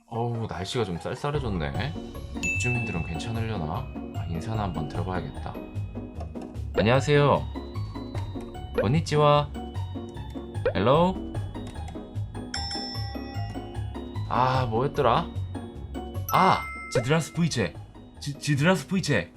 어우, 날씨가 좀 쌀쌀해졌네. 입주민들은 괜찮으려나? 인사나 한번 들어봐야겠다. 안녕하세요. 건니치와. 헬로? 뭐였더라? 지드라스 VJ. 지드라스 VJ.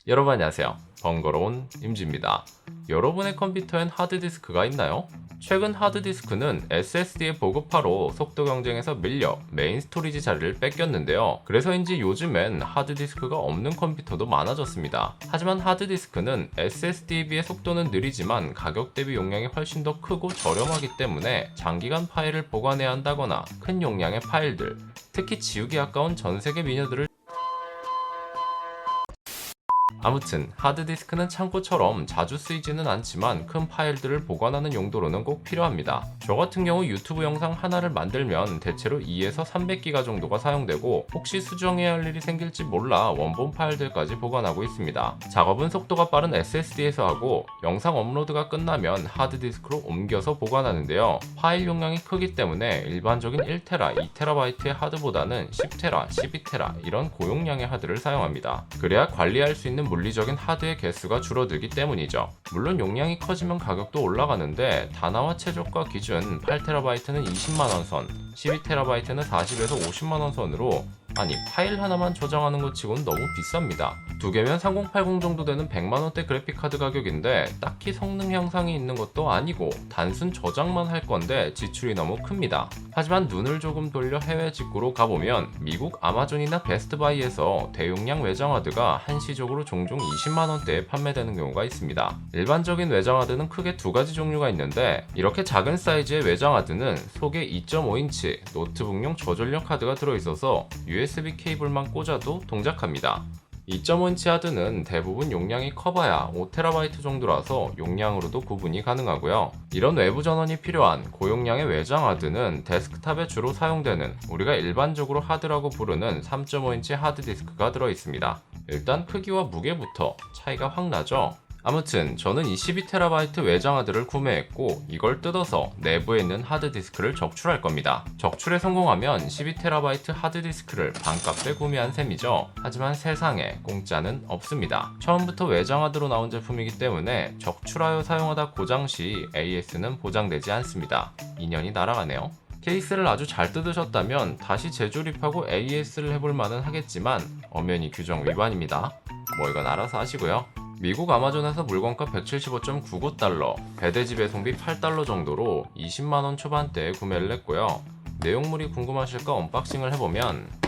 여러분 안녕하세요. 번거로운 임지입니다. 여러분의 컴퓨터엔 하드디스크가 있나요? 최근 하드디스크는 SSD의 보급화로 속도 경쟁에서 밀려 메인 스토리지 자리를 뺏겼는데요. 그래서인지 요즘엔 하드디스크가 없는 컴퓨터도 많아졌습니다. 하지만 하드디스크는 SSD에 비해 속도는 느리지만 가격 대비 용량이 훨씬 더 크고 저렴하기 때문에 장기간 파일을 보관해야 한다거나 큰 용량의 파일들, 특히 지우기 아까운 전세계 미녀들을 아무튼 하드디스크는 창고처럼 자주 쓰이지는 않지만 큰 파일들을 보관하는 용도로는 꼭 필요합니다. 저 같은 경우 유튜브 영상 하나를 만들면 대체로 2에서 300기가 정도가 사용되고 혹시 수정해야 할 일이 생길지 몰라 원본 파일들까지 보관하고 있습니다. 작업은 속도가 빠른 SSD에서 하고 영상 업로드가 끝나면 하드디스크로 옮겨서 보관하는데요. 파일 용량이 크기 때문에 일반적인 1테라, 2테라바이트의 하드보다는 10테라, 12테라 이런 고용량의 하드를 사용합니다. 그래야 관리할 수 있는 물리적인 하드의 개수가 줄어들기 때문이죠. 물론 용량이 커지면 가격도 올라가는데 다나와 최저가 기준 8TB는 20만원 선, 12TB는 40에서 50만원 선으로 파일 하나만 저장하는 것 치고는 너무 비쌉니다. 두 개면 3080 정도 되는 100만원대 그래픽카드 가격인데 딱히 성능 향상이 있는 것도 아니고 단순 저장만 할 건데 지출이 너무 큽니다. 하지만 눈을 조금 돌려 해외 직구로 가보면 미국 아마존이나 베스트바이에서 대용량 외장하드가 한시적으로 종종 20만원대에 판매되는 경우가 있습니다. 일반적인 외장하드는 크게 두 가지 종류가 있는데 이렇게 작은 사이즈의 외장하드는 속에 2.5인치 노트북용 저전력 하드가 들어있어서 USB 케이블만 꽂아도 동작합니다. 2.5인치 하드는 대부분 용량이 커봐야 5TB 정도라서 용량으로도 구분이 가능하고요. 이런 외부 전원이 필요한 고용량의 외장 하드는 데스크탑에 주로 사용되는 우리가 일반적으로 하드라고 부르는 3.5인치 하드디스크가 들어있습니다. 일단 크기와 무게부터 차이가 확 나죠? 아무튼 저는 이 12TB 외장 하드를 구매했고 이걸 뜯어서 내부에 있는 하드디스크를 적출할 겁니다. 적출에 성공하면 12TB 하드디스크를 반값에 구매한 셈이죠. 하지만 세상에 공짜는 없습니다. 처음부터 외장 하드로 나온 제품이기 때문에 적출하여 사용하다 고장 시 AS는 보장되지 않습니다. 2년이 날아가네요. 케이스를 아주 잘 뜯으셨다면 다시 재조립하고 AS를 해볼 만은 하겠지만 엄연히 규정 위반입니다. 이건 알아서 하시고요. 미국 아마존에서 물건가 175.99달러, 배대지 배송비 8달러 정도로 20만원 초반대에 구매를 했고요. 내용물이 궁금하실까 언박싱을 해보면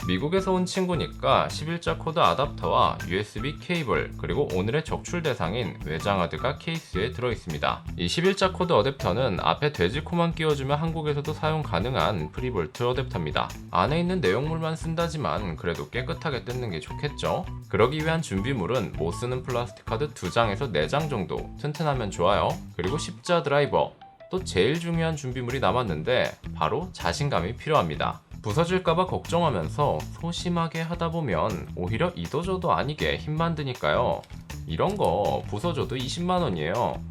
미국에서 온 친구니까 11자 코드 아답터와 USB 케이블 그리고 오늘의 적출 대상인 외장 하드가 케이스에 들어있습니다. 이 11자 코드 어댑터는 앞에 돼지코만 끼워주면 한국에서도 사용 가능한 프리볼트 어댑터입니다. 안에 있는 내용물만 쓴다지만 그래도 깨끗하게 뜯는 게 좋겠죠? 그러기 위한 준비물은 못쓰는 플라스틱 카드 2장에서 4장 정도 튼튼하면 좋아요. 그리고 십자 드라이버, 또 제일 중요한 준비물이 남았는데 바로 자신감이 필요합니다. 부서질까봐 걱정하면서 소심하게 하다보면 오히려 이도저도 아니게 힘만 드니까요. 이런 거 부서져도 20만원이에요. 좀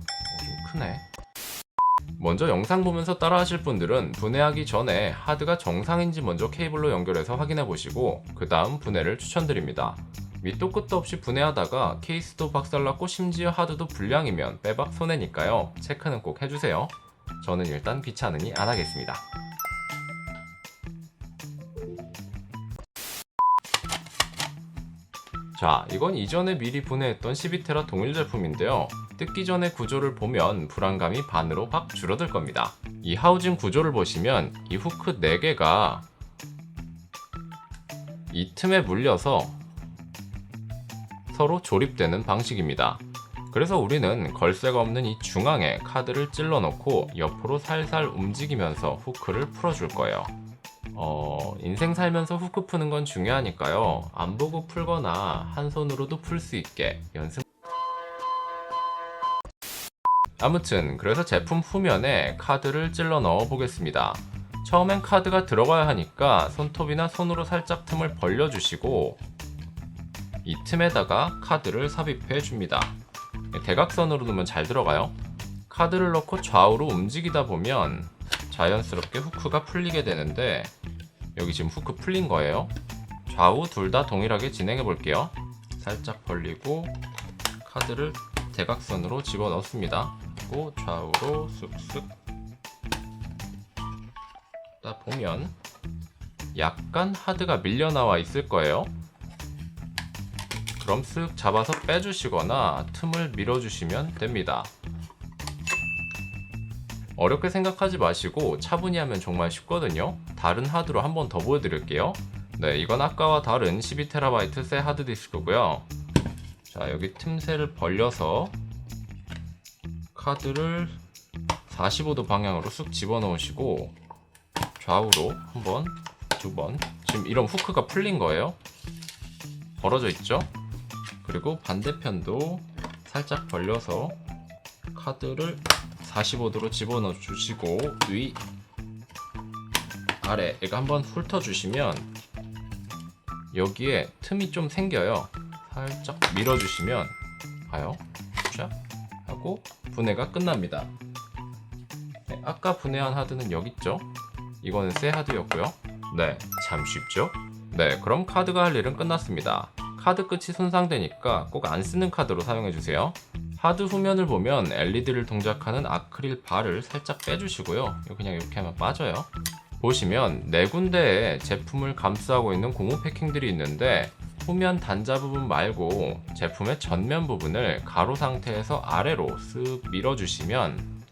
크네. 먼저 영상 보면서 따라 하실 분들은 분해하기 전에 하드가 정상인지 먼저 케이블로 연결해서 확인해 보시고 그 다음 분해를 추천드립니다. 밑도 끝도 없이 분해하다가 케이스도 박살났고 심지어 하드도 불량이면 빼박 손해니까요. 체크는 꼭 해주세요. 저는 일단 귀찮으니 안 하겠습니다. 자, 이건 이전에 미리 분해했던 12테라 동일 제품인데요. 뜯기 전의 구조를 보면 불안감이 반으로 확 줄어들 겁니다. 이 하우징 구조를 보시면 이 후크 4개가 이 틈에 물려서 서로 조립되는 방식입니다. 그래서 우리는 걸쇠가 없는 이 중앙에 카드를 찔러 넣고 옆으로 살살 움직이면서 후크를 풀어줄 거예요. 인생 살면서 후크 푸는 건 중요하니까요. 안 보고 풀거나 한 손으로도 풀 수 있게 연습. 아무튼 그래서 제품 후면에 카드를 찔러 넣어 보겠습니다. 처음엔 카드가 들어가야 하니까 손톱이나 손으로 살짝 틈을 벌려주시고 이 틈에다가 카드를 삽입해 줍니다. 대각선으로 넣으면 잘 들어가요. 카드를 넣고 좌우로 움직이다 보면 자연스럽게 후크가 풀리게 되는데 여기 지금 후크 풀린 거예요. 좌우 둘 다 동일하게 진행해 볼게요. 살짝 벌리고 카드를 대각선으로 집어 넣습니다. 그리고 좌우로 쓱쓱 따 보면 약간 하드가 밀려 나와 있을 거예요. 그럼 쓱 잡아서 빼주시거나 틈을 밀어주시면 됩니다. 어렵게 생각하지 마시고 차분히 하면 정말 쉽거든요. 다른 하드로 한 번 더 보여드릴게요. 네, 이건 아까와 다른 12TB 새 하드디스크고요. 자, 여기 틈새를 벌려서 카드를 45도 방향으로 쑥 집어넣으시고 좌우로 한 번, 두 번. 지금 이런 후크가 풀린 거예요. 벌어져 있죠? 그리고 반대편도 살짝 벌려서 카드를 45도로 집어넣어 주시고 위, 아래 이거 한번 훑어주시면 여기에 틈이 좀 생겨요. 살짝 밀어주시면 봐요. 쫙 하고 분해가 끝납니다. 네, 아까 분해한 하드는 여기 있죠? 이거는 새 하드였고요. 네, 참 쉽죠? 네, 그럼 카드가 할 일은 끝났습니다. 카드 끝이 손상되니까 꼭 안 쓰는 카드로 사용해주세요. 하드 후면을 보면 LED를 동작하는 아크릴 바를 살짝 빼주시고요. 그냥 이렇게 하면 빠져요. 보시면 네 군데에 제품을 감싸고 있는 고무 패킹들이 있는데 후면 단자 부분 말고 제품의 전면 부분을 가로 상태에서 아래로 쓱 밀어주시면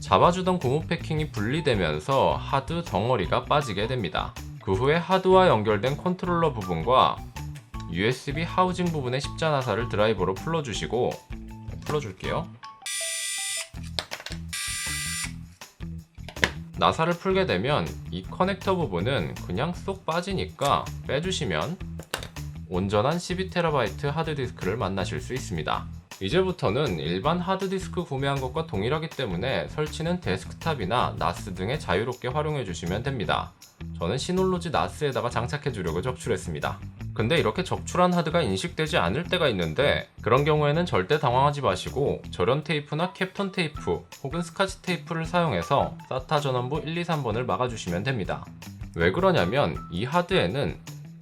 잡아주던 고무 패킹이 분리되면서 하드 덩어리가 빠지게 됩니다. 그 후에 하드와 연결된 컨트롤러 부분과 USB 하우징 부분의 십자나사를 드라이버로 풀어주시고 풀어줄게요. 나사를 풀게 되면 이 커넥터 부분은 그냥 쏙 빠지니까 빼주시면 온전한 12TB 하드디스크를 만나실 수 있습니다. 이제부터는 일반 하드디스크 구매한 것과 동일하기 때문에 설치는 데스크탑이나 나스 등에 자유롭게 활용해 주시면 됩니다. 저는 시놀로지 나스에다가 장착해 주려고 적출했습니다. 근데 이렇게 적출한 하드가 인식되지 않을 때가 있는데 그런 경우에는 절대 당황하지 마시고 절연 테이프나 캡톤 테이프 혹은 스카치 테이프를 사용해서 SATA 전원부 1, 2, 3번을 막아주시면 됩니다. 왜 그러냐면 이 하드에는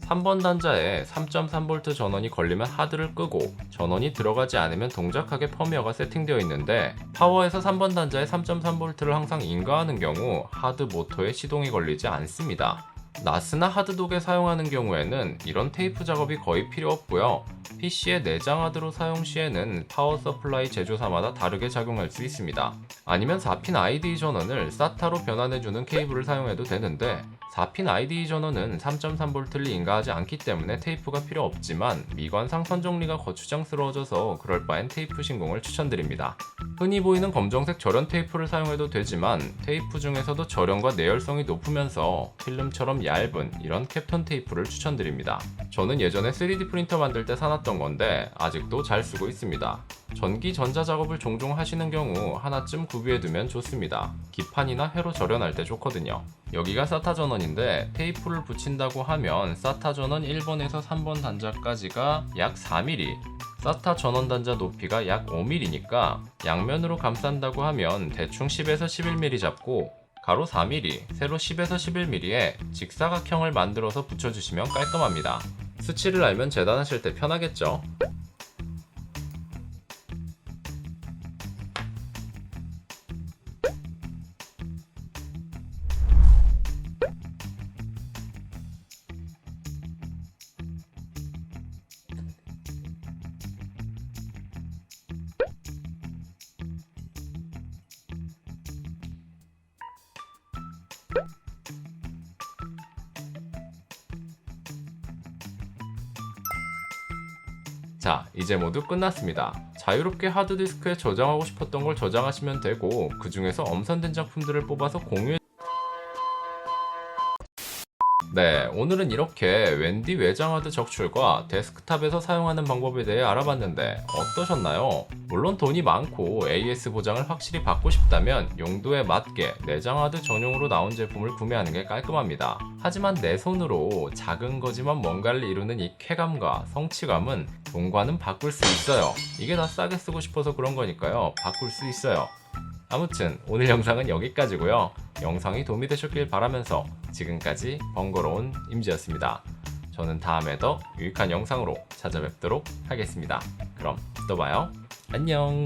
3번 단자에 3.3V 전원이 걸리면 하드를 끄고 전원이 들어가지 않으면 동작하게 펌웨어가 세팅되어 있는데 파워에서 3번 단자에 3.3V를 항상 인가하는 경우 하드 모터에 시동이 걸리지 않습니다. 나스나 하드독에 사용하는 경우에는 이런 테이프 작업이 거의 필요 없고요. PC의 내장 하드로 사용 시에는 파워 서플라이 제조사마다 다르게 작용할 수 있습니다. 아니면 4핀 IDE 전원을 SATA로 변환해주는 케이블을 사용해도 되는데 4핀 IDE 전원은 3.3V를 인가하지 않기 때문에 테이프가 필요 없지만 미관상 선정리가 거추장스러워져서 그럴 바엔 테이프 신공을 추천드립니다. 흔히 보이는 검정색 절연 테이프를 사용해도 되지만 테이프 중에서도 절연과 내열성이 높으면서 필름처럼 얇은 이런 캡톤 테이프를 추천드립니다. 저는 예전에 3D 프린터 만들 때 사놨던 건데 아직도 잘 쓰고 있습니다. 전기 전자 작업을 종종 하시는 경우 하나쯤 구비해두면 좋습니다. 기판이나 회로 절연할 때 좋거든요. 여기가 SATA 전원인데 테이프를 붙인다고 하면 SATA 전원 1번에서 3번 단자까지가 약 4mm, SATA 전원 단자 높이가 약 5mm니까 양면으로 감싼다고 하면 대충 10에서 11mm 잡고 가로 4mm, 세로 10에서 11mm에 직사각형을 만들어서 붙여주시면 깔끔합니다. 수치를 알면 재단하실 때 편하겠죠? 자, 이제 모두 끝났습니다. 자유롭게 하드디스크에 저장하고 싶었던 걸 저장하시면 되고 그 중에서 엄선된 작품들을 뽑아서 공유해 네, 오늘은 이렇게 웬디 외장하드 적출과 데스크탑에서 사용하는 방법에 대해 알아봤는데 어떠셨나요? 물론 돈이 많고 AS 보장을 확실히 받고 싶다면 용도에 맞게 내장하드 전용으로 나온 제품을 구매하는 게 깔끔합니다. 하지만 내 손으로 작은 거지만 뭔가를 이루는 이 쾌감과 성취감은 돈과는 바꿀 수 있어요. 이게 다 싸게 쓰고 싶어서 그런 거니까요. 바꿀 수 있어요. 아무튼 오늘 영상은 여기까지고요. 영상이 도움이 되셨길 바라면서 지금까지 번거로운 임지였습니다. 저는 다음에 더 유익한 영상으로 찾아뵙도록 하겠습니다. 그럼 또 봐요. 안녕.